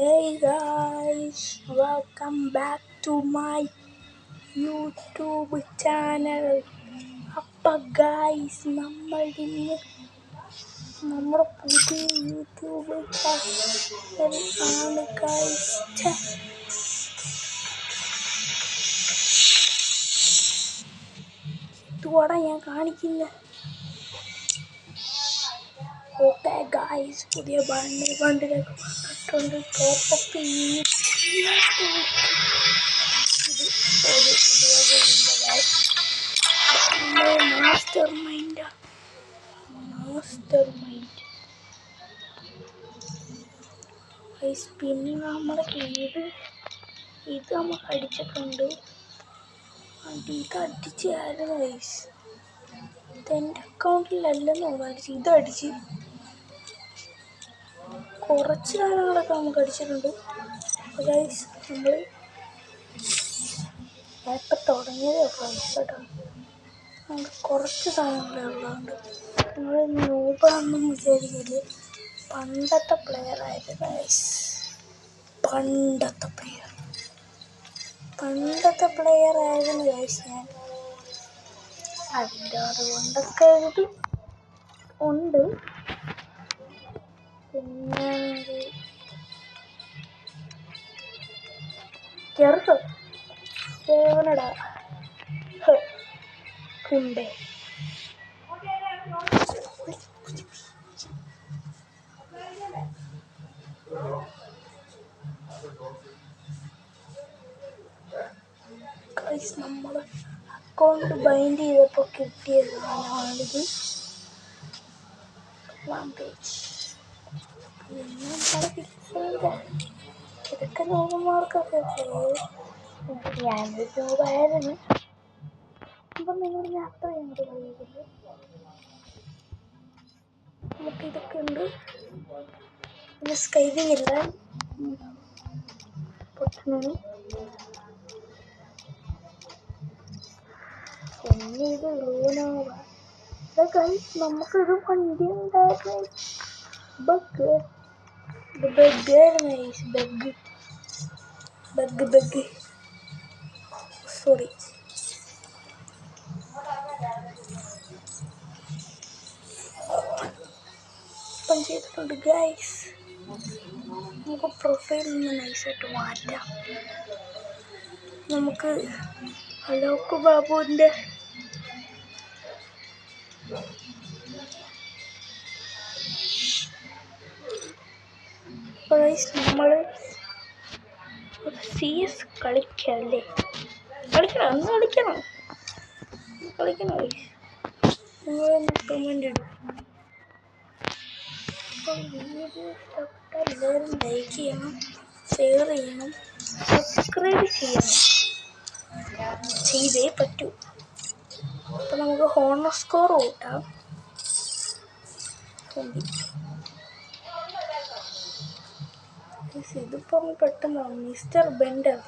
Hey guys, welcome back to my YouTube channel. അപ്പോൾ guys, നമ്മൾ ഇന്ന് നമ്മുടെ പുതിയ യൂട്യൂബ് ചാനൽ ആണ് guys. ഇതുകൂടെ ഞാൻ കാണിക്കുന്നത്. ഓക്കെ ഗായ്സ്, പുതിയ ബണ്ടിലൊക്കെ വന്നിട്ടുണ്ട്. Top-up master mind guys. പിന്നെ നമ്മുടെ ഇത് നമ്മൾ അടിച്ചിട്ടുണ്ട്. ഇത് അടിച്ചായിരുന്നു ഗൈസ്. ഇതെൻ്റെ അക്കൗണ്ടിലല്ലെന്ന് തോന്നുന്നു ഇതടിച്ച്. കുറച്ച് സാധനങ്ങളൊക്കെ നമുക്ക് അടിച്ചിട്ടുണ്ട് ഗൈസ്. നമ്മൾ ഇപ്പം തുടങ്ങിയതേ കേട്ടോ. നമുക്ക് കുറച്ച് സാധനങ്ങളേ ഉള്ളതുകൊണ്ട് നമ്മൾ നൂബാണെന്നും വിചാരിക്കില്ല. പണ്ടത്തെ പ്ലെയർ ആയിരുന്നു ഗൈസ്. പണ്ടത്തെ പ്ലെയർ ആയിരുന്നു ഗൈസ് ഞാൻ. അതിൻ്റെ അതുകൊണ്ടൊക്കെ ഇത് ഉണ്ട്. പിന്നെ ചെറുതോ സേവനടാ കുണ്ടേ. ഗൈസ്, നമ്മൾ അക്കൗണ്ട് ബൈൻഡ് ചെയ്തപ്പോൾ കിട്ടിയ സാധനമാണിത്. ഇതൊക്കെ നോക്കുമാർക്കൊക്കെ ഞാനൊരു രൂപയായിരുന്നു. അപ്പം നിങ്ങൾ യാത്ര ഞങ്ങൾ കഴിയുന്നില്ല. നമുക്കിതൊക്കെ ഉണ്ട്. പിന്നെ സ്കൈവിങ് ഇല്ല പൊട്ടുന്നത്. പിന്നെ ഇത് ലൂനോവ. ഇതൊക്കെ നമുക്കൊരു വണ്ടി ഉണ്ടായിരുന്നു. Bug sorry. ഓപ്പൺ ചെയ്തിട്ടുണ്ട് ഗൈസ്. നമുക്ക് പ്രൊഫൈലിൽ നിന്ന് നൈസായിട്ട് മാറ്റാം. നമുക്ക് അലോക് ബാബുവിൻ്റെ നമ്മൾ CS കളിക്കല്ലേ? കളിക്കണം നിങ്ങളൊന്ന് കമൻ്റ് ഇടും. അപ്പം വീഡിയോ ഇഷ്ടപ്പെട്ടാൽ എല്ലാവരും ലൈക്ക് ചെയ്യണം, ഷെയർ ചെയ്യണം, സബ്സ്ക്രൈബ് ചെയ്തേ പറ്റൂ. അപ്പം നമുക്ക് ഹോണർ സ്കോർ കൂട്ടാം. ഇതിപ്പം പെട്ടെന്ന് മിസ്റ്റർ ബെൻഡർ.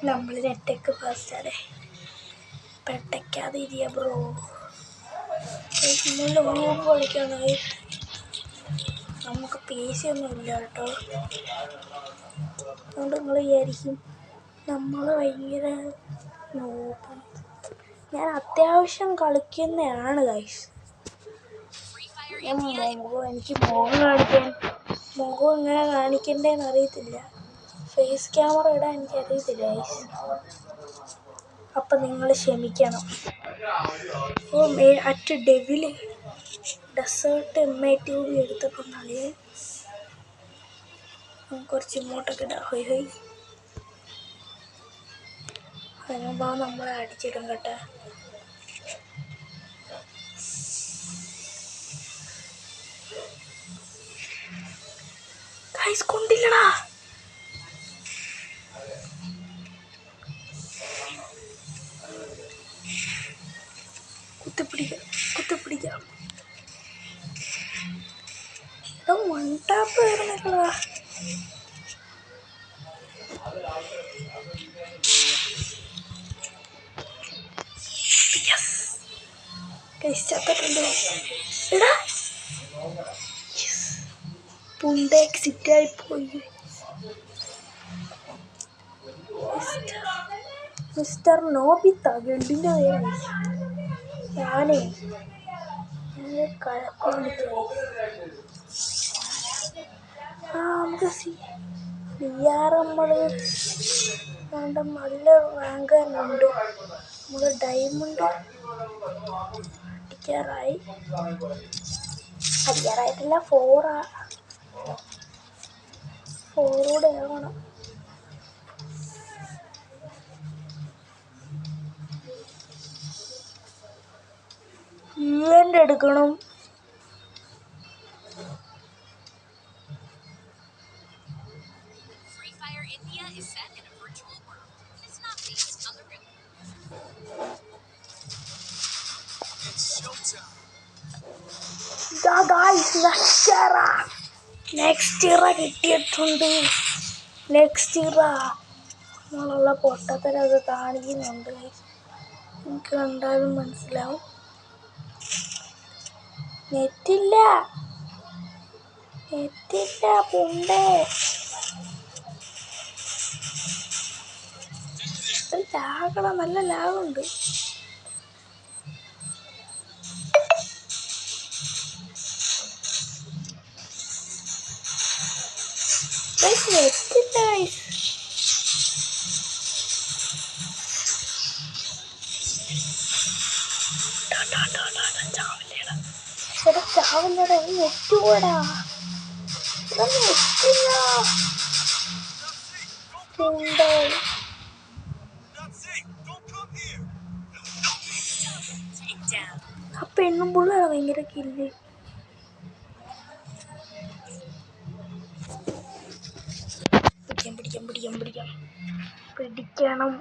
നമ്മൾ നെറ്റൊക്കെ ഫാസ്റ്റല്ലേ, പെട്ടയ്ക്കാതെ ഇരിയ ബ്രോ. നമ്മൾ കളിക്കാണ്. നമുക്ക് PC ഒന്നും ഇല്ല കേട്ടോ. അതുകൊണ്ട് നിങ്ങൾ വിചാരിക്കും നമ്മൾ ഭയങ്കര നോക്കും. ഞാൻ അത്യാവശ്യം കളിക്കുന്നതാണ് ഗൈസ്. എനിക്ക് മുഖം എങ്ങനെ കാണിക്കണ്ടേന്ന് അറിയത്തില്ല. ഫേസ് ക്യാമറ ഇടാൻ എനിക്കറിയത്തില്ല ഗൈസ്. അപ്പം നിങ്ങൾ ക്ഷമിക്കണം. അറ്റ് ഡെവില് ഡെസേർട്ട് MA2 എടുത്തപ്പോൾ കളിയെ കുറച്ച് ഇങ്ങോട്ടൊക്കെ ഇടാം. ഹൊയ് അതിനുമ്പോൾ നമ്മളെ അടിച്ചിടും കേട്ടോ. ഗൈസ് കൊണ്ടില്ലടാ. കുത്തിപ്പിടിക്കാം. വൺ ടാപ്പ് വരുന്നില്ലടാ. ചത്തിട്ടുണ്ട്. എടാ പുണ്ട എക്സിറ്റായി പോയി. മിസ്റ്റർ നോബിത്ത ഗണ്ടിൻ്റെ പേര്. ഞാനേ നമുക്ക് നമ്മൾ നല്ല റാങ്ക് തന്നെ ഉണ്ട്. നമ്മൾ ഡയമണ്ട് അടിക്കാറായിട്ടില്ല. 4 ആവണം. ഈവൻ്റ് എടുക്കണം. നെക്സ്റ്റ് ഇറ കിട്ടിയിട്ടുണ്ട്. നെക്സ്റ്റ് ഇറ നമ്മളുള്ള പൊട്ടത്തരൊക്കെ കാണിക്കുന്നുണ്ട്. എനിക്ക് കണ്ടാലും മനസ്സിലാവും. നെറ്റില്ല പുണ്ടേ. ലാഗടാ, നല്ല ലാഗുണ്ട്. നെറ്റില്ല. ചാവില്ലടാ, നെറ്റ് പോടാ. നെറ്റില്ല പുണ്ടേ. ആ പെണ്ണും പുള്ളാണ് ഭയങ്കര കില്ല്. പിടിക്കണം.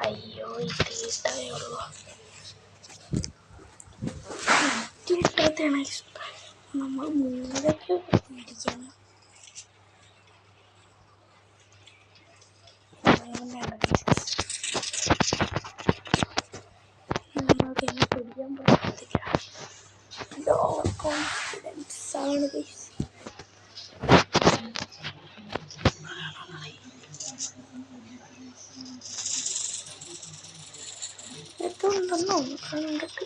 അയ്യോ, ഇത് ഇട്ടതേ ഉള്ളൂ. ഇട്ടതാണ് നമ്മൾ മൂലയ്ക്ക് പിടിക്കണം. നമ്മൾക്ക് എന്നെ പിടിക്കാൻ പറ്റത്തില്ല. ലോ കോൺഫിഡൻസ് ആണ്. എത്തുണ്ടെന്നോ കണ്ടിട്ട്.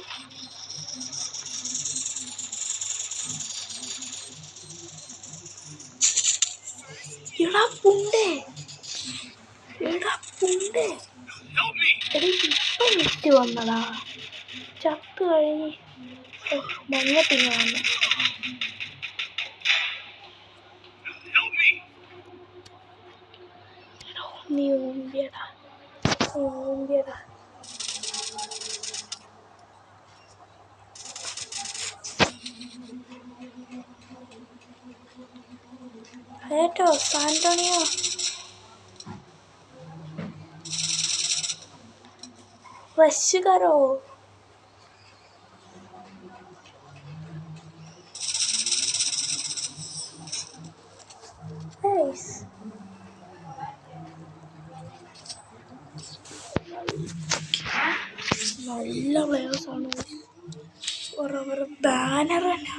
എടാ പുണ്ടേ. ഇപ്പം നെറ്റ് വന്നടാ. ചത്ത് കഴിഞ്ഞ് മഞ്ഞപ്പിന്നെ വന്നു. നീ ഊമ്പിയടാ. കേട്ടോ സാന്റോണിയോ. റഷ് കരോ. നല്ല പ്ലേയേഴ്സാണ്. ഓരോ ബാനർ തന്നെ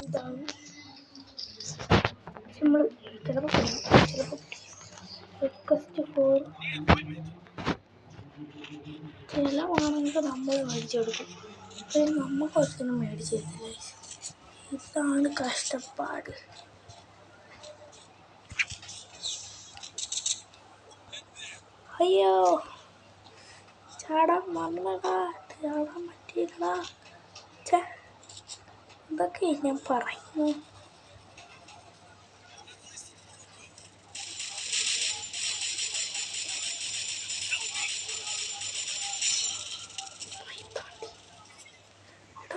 ഇതാണ്. നമ്മൾ ചിലപ്പോൾ റിക്വസ്റ്റ് ഫോർ ചിലവാണെങ്കിൽ നമ്മൾ മേടിച്ചെടുക്കും. നമുക്ക് ഒരിക്കലും മേടിച്ചു തരില്ല. ഇതാണ് കഷ്ടപ്പാട്. അയ്യോ, ചാടാൻ വന്നടാ. ചാടാൻ പറ്റിയില്ലടാ. ഇതൊക്കെ ഞാൻ പറയുന്നു.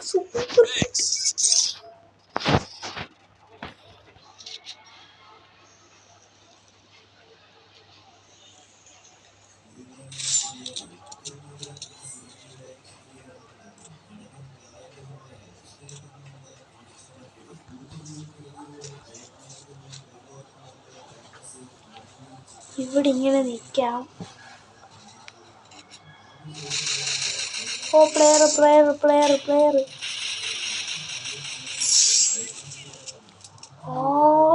സൂപ്പർ. ഇവിടെ ഇങ്ങനെ നിൽക്കാം. ഓ പ്ലെയർ. ഓ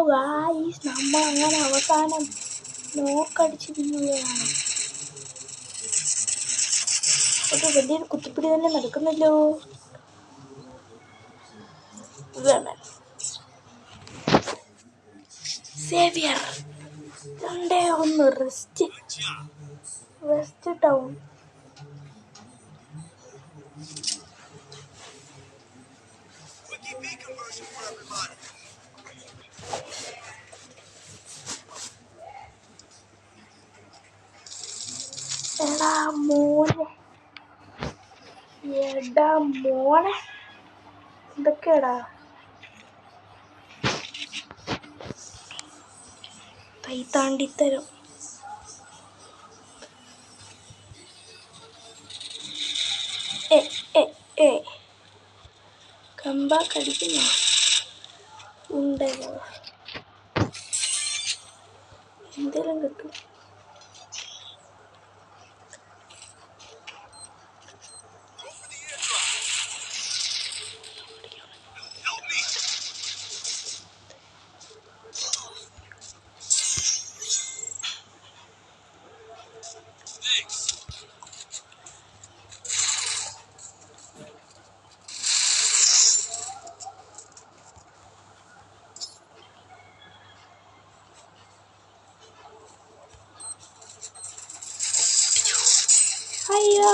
ഗായ്സ്, നമ്മൾ അങ്ങനെ അവസാനം നോക്കടിച്ചിരിക്കുകയാണ്. ഒരു വലിയൊരു കുത്തിപ്പിടി തന്നെ നടക്കുന്നല്ലോ. Xavier 2-1 rest town. എടാ മോനെ എന്തൊക്കെയാടാ തൈത്താണ്ടിത്തരം. കമ്പാക്കടിക്കുന്ന ഉണ്ടല്ലോ, എന്തെങ്കിലും കിട്ടും. അയ്യോ,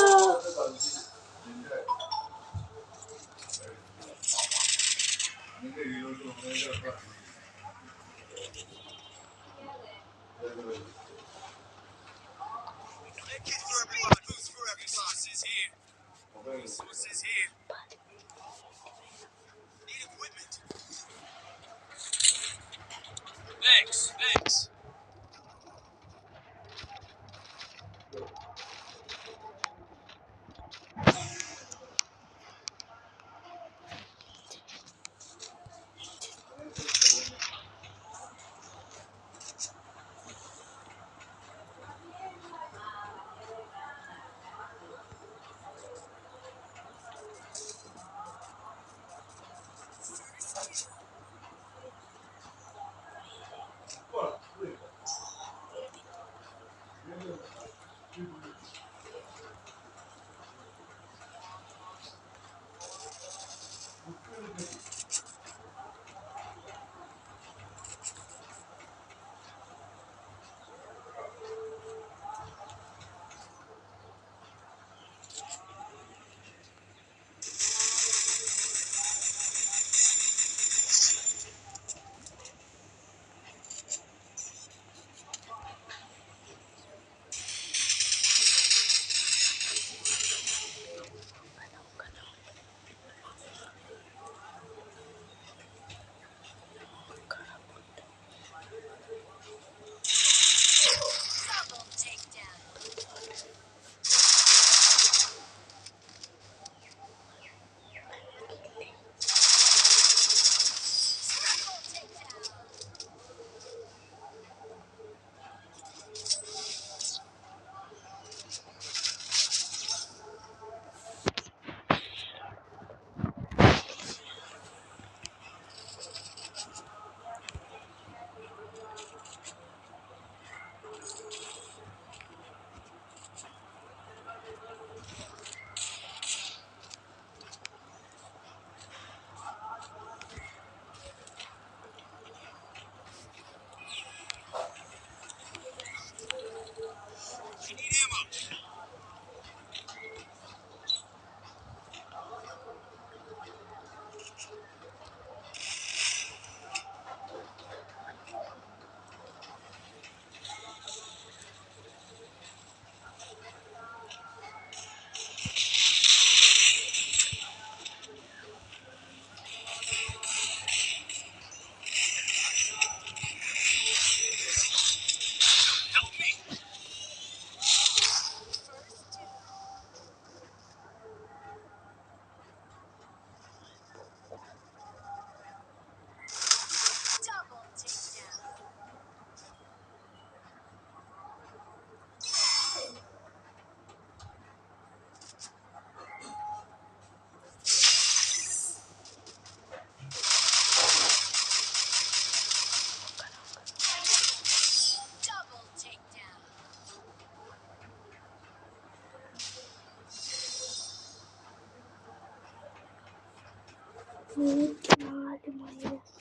104 മൈനസ്.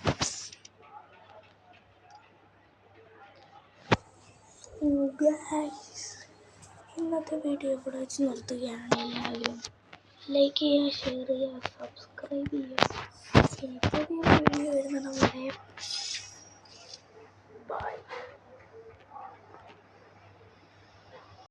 ഇന്നത്തെ വീഡിയോ ഇവിടെ വെച്ച് നിർത്തുകയാണ്. എല്ലാവരും ലൈക്ക് ചെയ്യുക, ഷെയർ ചെയ്യുക, സബ്സ്ക്രൈബ് ചെയ്യുക. ഇനി പുതിയ വീഡിയോ വരുന്നതുവരെ ബൈ.